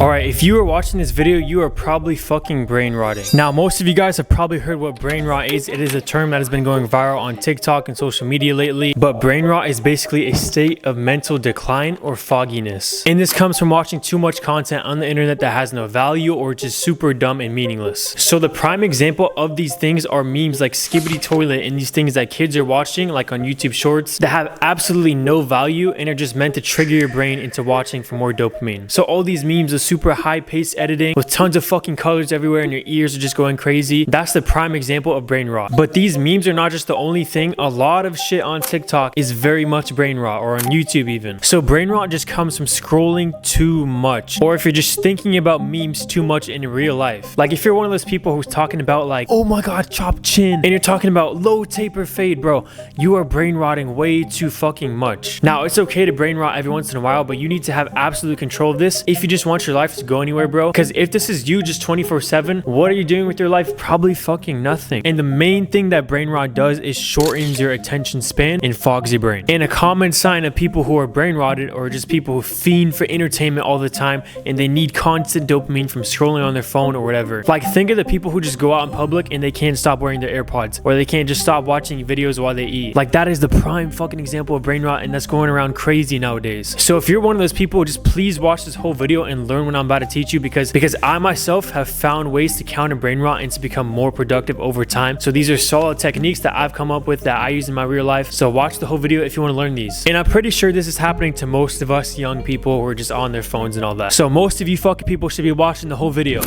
Alright, if you are watching this video, you are probably fucking brain rotting. Now, most of you guys have probably heard what brain rot is. It is a term that has been going viral on TikTok and social media lately. But brain rot is basically a state of mental decline or fogginess. And this comes from watching too much content on the internet that has no value or just super dumb and meaningless. So the prime example of these things are memes like Skibbity Toilet and these things that kids are watching like on YouTube Shorts that have absolutely no value and are just meant to trigger your brain into watching for more dopamine. So all these memes are super high-paced editing with tons of fucking colors everywhere and your ears are just going crazy. That's the prime example of brain rot. But these memes are not just the only thing. A lot of shit on TikTok is very much brain rot, or on YouTube even. So brain rot just comes from scrolling too much, or if you're just thinking about memes too much in real life. Like if you're one of those people who's talking about like, oh my god, chopped chin, and you're talking about low taper fade, bro, you are brain rotting way too fucking much. Now, it's okay to brain rot every once in a while, but you need to have absolute control of this if you just want your life to go anywhere, bro. Because if this is you just 24/7, what are you doing with your life? Probably fucking nothing. And the main thing that brain rot does is shortens your attention span and fogs your brain. And a common sign of people who are brain rotted or just people who fiend for entertainment all the time and they need constant dopamine from scrolling on their phone or whatever. Like think of the people who just go out in public and they can't stop wearing their AirPods, or they can't just stop watching videos while they eat. Like that is the prime fucking example of brain rot, and that's going around crazy nowadays. So if you're one of those people, just please watch this whole video and learn what I'm about to teach you, because I myself have found ways to counter brain rot and to become more productive over time. So these are solid techniques that I've come up with that I use in my real life. So watch the whole video if you want to learn these. And I'm pretty sure this is happening to most of us young people who are just on their phones and all that. So most of you fucking people should be watching the whole video.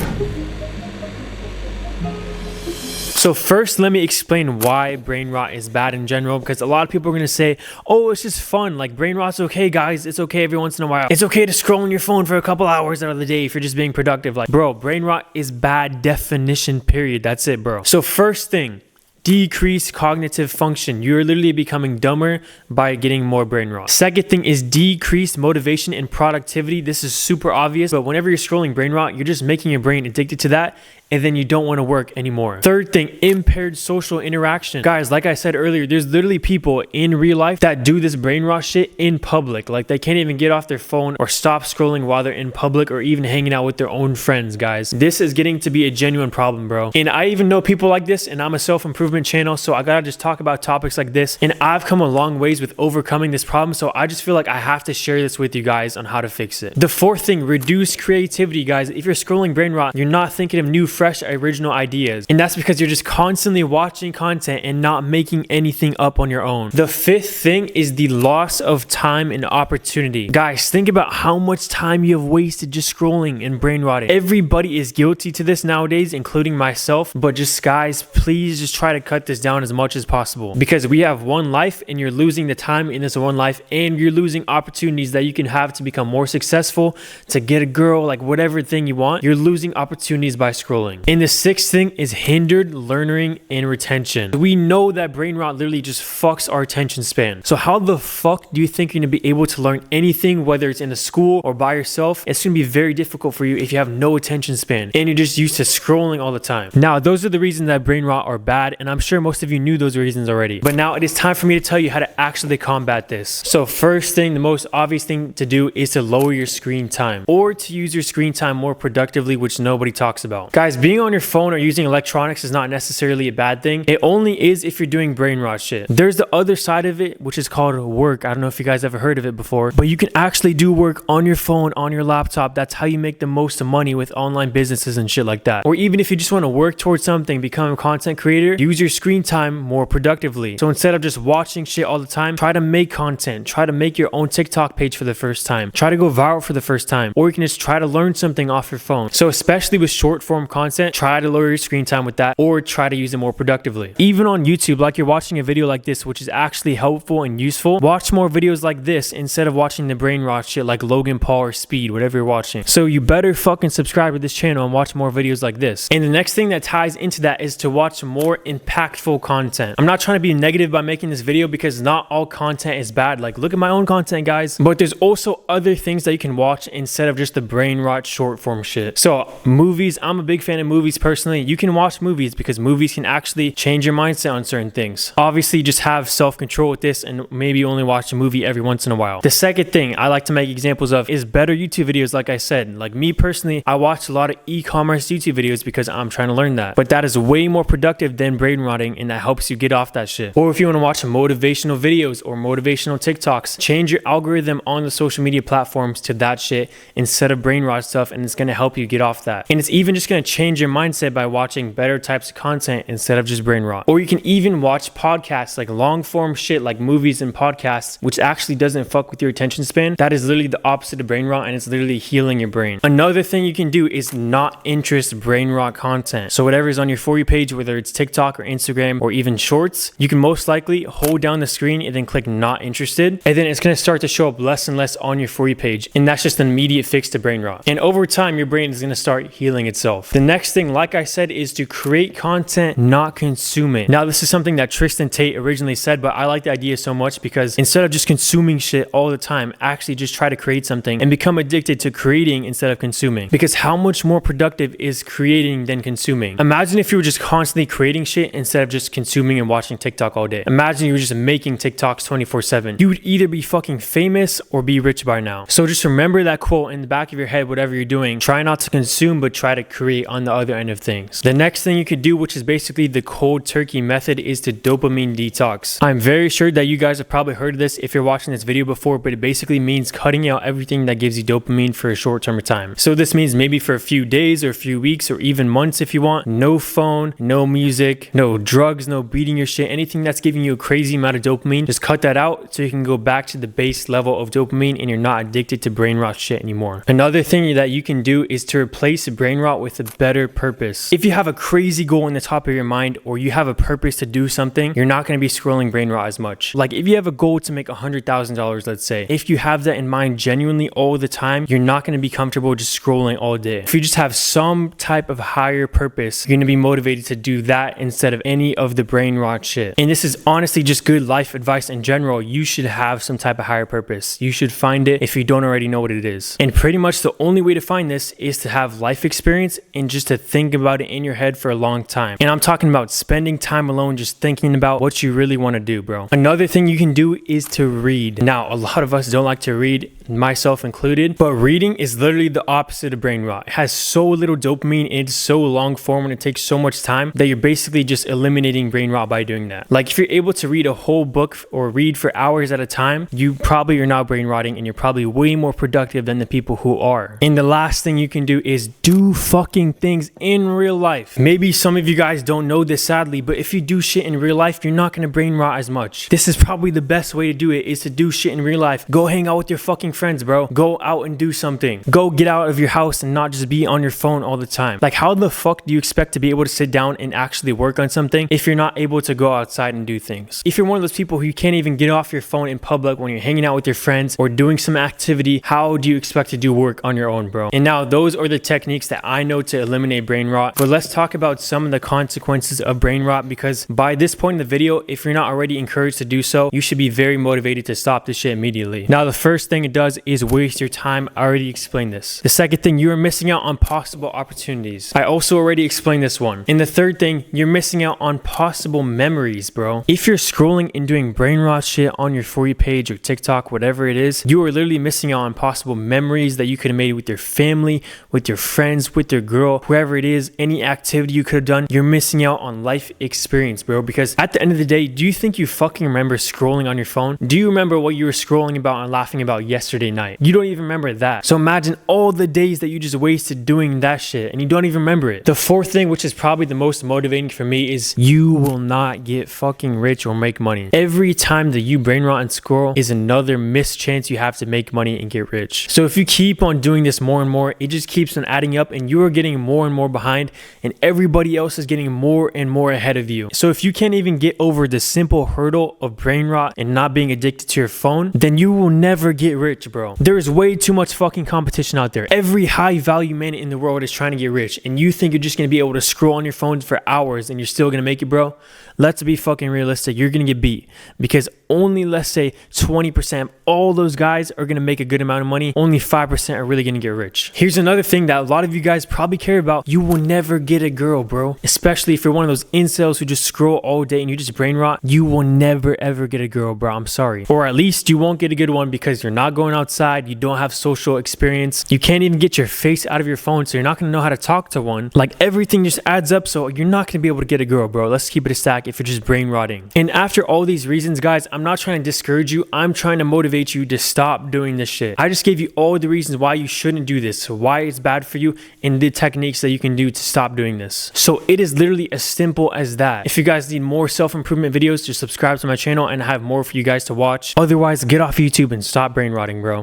So first, let me explain why brain rot is bad in general, because a lot of people are going to say, oh, it's just fun. Like brain rot's okay, guys. It's okay every once in a while. It's okay to scroll on your phone for a couple hours out of the day if you're just being productive. Like, bro, brain rot is bad definition, period. That's it, bro. So first thing, decreased cognitive function. You're literally becoming dumber by getting more brain rot. Second thing is decreased motivation and productivity. This is super obvious, but whenever you're scrolling brain rot, you're just making your brain addicted to that, and then you don't want to work anymore. Third thing, impaired social interaction. Guys, like I said earlier, there's literally people in real life that do this brain rot shit in public. Like they can't even get off their phone or stop scrolling while they're in public or even hanging out with their own friends, guys. This is getting to be a genuine problem, bro. And I even know people like this, and I'm a self-improvement channel, so I gotta just talk about topics like this. And I've come a long ways with overcoming this problem, so I just feel like I have to share this with you guys on how to fix it. The fourth thing, reduce creativity, guys. If you're scrolling brain rot, you're not thinking of new, fresh, original ideas. And that's because you're just constantly watching content and not making anything up on your own. The fifth thing is the loss of time and opportunity. Guys, think about how much time you have wasted just scrolling and brain rotting. Everybody is guilty to this nowadays, including myself. But just guys, please just try to cut this down as much as possible, because we have one life and you're losing the time in this one life, and you're losing opportunities that you can have to become more successful, to get a girl, like whatever thing you want. You're losing opportunities by scrolling. And the sixth thing is hindered learning and retention. We know that brain rot literally just fucks our attention span. So how the fuck do you think you're gonna be able to learn anything, whether it's in a school or by yourself? It's gonna be very difficult for you if you have no attention span and you're just used to scrolling all the time. Now, those are the reasons that brain rot are bad, and I'm sure most of you knew those reasons already. But now it is time for me to tell you how to actually combat this. So first thing, the most obvious thing to do is to lower your screen time, or to use your screen time more productively, which nobody talks about. Guys, being on your phone or using electronics is not necessarily a bad thing. It only is if you're doing brain rot shit. There's the other side of it, which is called work. I don't know if you guys ever heard of it before, but you can actually do work on your phone, on your laptop. That's how you make the most money with online businesses and shit like that. Or even if you just want to work towards something, become a content creator, use your screen time more productively. So instead of just watching shit all the time, try to make content. Try to make your own TikTok page for the first time. Try to go viral for the first time. Or you can just try to learn something off your phone. So especially with short form content, try to lower your screen time with that, or try to use it more productively. Even on YouTube, like you're watching a video like this, which is actually helpful and useful, watch more videos like this instead of watching the brain rot shit like Logan Paul or Speed, whatever you're watching. So you better fucking subscribe to this channel and watch more videos like this. And the next thing that ties into that is to watch more impactful impactful content. I'm not trying to be negative by making this video because not all content is bad. Like, look at my own content, guys. But there's also other things that you can watch instead of just the brain rot short form shit. So movies, I'm a big fan of movies personally. You can watch movies because movies can actually change your mindset on certain things. Obviously, just have self-control with this and maybe only watch a movie every once in a while. The second thing I like to make examples of is better YouTube videos. Like I said, like me personally, I watch a lot of e-commerce YouTube videos because I'm trying to learn that. But that is way more productive than brain rotting, and that helps you get off that shit. Or if you want to watch motivational videos or motivational TikToks, change your algorithm on the social media platforms to that shit instead of brain rot stuff, and it's going to help you get off that. And it's even just going to change your mindset by watching better types of content instead of just brain rot. Or you can even watch podcasts, like long form shit like movies and podcasts, which actually doesn't fuck with your attention span. That is literally the opposite of brain rot, and it's literally healing your brain. Another thing you can do is not interest brain rot content. So whatever is on your For You page, whether it's TikTok or Instagram or even shorts, you can most likely hold down the screen and then click not interested, and then it's going to start to show up less and less on your For You page, and that's just an immediate fix to brain rot. And over time, your brain is going to start healing itself. The next thing, like I said, is to create content, not consume it. Now, this is something that Tristan Tate originally said, but I like the idea so much because instead of just consuming shit all the time, actually just try to create something and become addicted to creating instead of consuming. Because how much more productive is creating than consuming? Imagine if you were just constantly creating shit instead of just consuming and watching TikTok all day. Imagine you were just making TikToks 24/7. You would either be fucking famous or be rich by now. So just remember that quote in the back of your head, whatever you're doing. Try not to consume, but try to create on the other end of things. The next thing you could do, which is basically the cold turkey method, is to dopamine detox. I'm very sure that you guys have probably heard of this if you're watching this video before, but it basically means cutting out everything that gives you dopamine for a short term of time. So this means maybe for a few days or a few weeks or even months if you want, no phone, no music, no drugs, no beating your shit, anything that's giving you a crazy amount of dopamine, just cut that out so you can go back to the base level of dopamine and you're not addicted to brain rot shit anymore. Another thing that you can do is to replace brain rot with a better purpose. If you have a crazy goal in the top of your mind or you have a purpose to do something, you're not going to be scrolling brain rot as much. Like if you have a goal to make $100,000, let's say, if you have that in mind genuinely all the time, you're not going to be comfortable just scrolling all day. If you just have some type of higher purpose, you're going to be motivated to do that instead of any of the brain rot shit. And this is honestly just good life advice in general. You should have some type of higher purpose. You should find it if you don't already know what it is. And pretty much the only way to find this is to have life experience and just to think about it in your head for a long time. And I'm talking about spending time alone just thinking about what you really want to do, bro. Another thing you can do is to read. Now, a lot of us don't like to read, myself included, but reading is literally the opposite of brain rot. It has so little dopamine, it's so long form, and it takes so much time that you're basically just eliminating brain rot by doing that. Like if you're able to read a whole book or read for hours at a time, you probably are not brain rotting and you're probably way more productive than the people who are. And the last thing you can do is do fucking things in real life. Maybe some of you guys don't know this sadly, but if you do shit in real life, you're not going to brain rot as much. This is probably the best way to do it, is to do shit in real life. Go hang out with your fucking friends, bro. Go out and do something. Go get out of your house and not just be on your phone all the time. Like how the fuck do you expect to be able to sit down and actually work on something if you're not able to go outside and do things? If you're one of those people who can't even get off your phone in public when you're hanging out with your friends or doing some activity, how do you expect to do work on your own, bro? And now those are the techniques that I know to eliminate brain rot. But let's talk about some of the consequences of brain rot, because by this point in the video, if you're not already encouraged to do so, you should be very motivated to stop this shit immediately. Now, the first thing it does is waste your time. I already explained this. The second thing, you are missing out on possible opportunities. I also already explained this one. And the third thing, you're missing out on possible memories, bro. If you're scrolling and doing brain rot shit on your For You page or TikTok, whatever it is, you are literally missing out on possible memories that you could have made with your family, with your friends, with your girl, whoever it is, any activity you could have done. You're missing out on life experience, bro. Because at the end of the day, do you think you fucking remember scrolling on your phone? Do you remember what you were scrolling about and laughing about yesterday night? You don't even remember that. So imagine all the days that you just wasted doing that shit and you don't even remember it. The fourth thing, which is probably the most motivating for me, is you will not get fucking rich or make money. Every time that you brain rot and scroll is another missed chance you have to make money and get rich. So if you keep on doing this more and more, it just keeps on adding up and you are getting more and more behind and everybody else is getting more and more ahead of you. So if you can't even get over the simple hurdle of brain rot and not being addicted to your phone, then you will never get rich. rich, bro. There is way too much fucking competition out there. Every high value man in the world is trying to get rich, and you think you're just gonna be able to scroll on your phone for hours and you're still gonna make it, bro? Let's be fucking realistic. You're gonna get beat because only, let's say, 20% of all those guys are gonna make a good amount of money. Only 5% are really gonna get rich. Here's another thing that a lot of you guys probably care about. You will never get a girl, bro. Especially if you're one of those incels who just scroll all day and you just brain rot. You will never ever get a girl, bro. I'm sorry. Or at least you won't get a good one because you're not going outside. You don't have social experience. You can't even get your face out of your phone, so you're not gonna know how to talk to one. Like, everything just adds up, so you're not gonna be able to get a girl, bro. Let's keep it a stack if you're just brain rotting. And after all these reasons, guys, I'm not trying to discourage you. I'm trying to motivate you to stop doing this shit. I just gave you all the reasons why you shouldn't do this, why it's bad for you, and the techniques that you can do to stop doing this. So it is literally as simple as that. If you guys need more self-improvement videos, just subscribe to my channel and I have more for you guys to watch. Otherwise, get off YouTube and stop brain rotting, bro.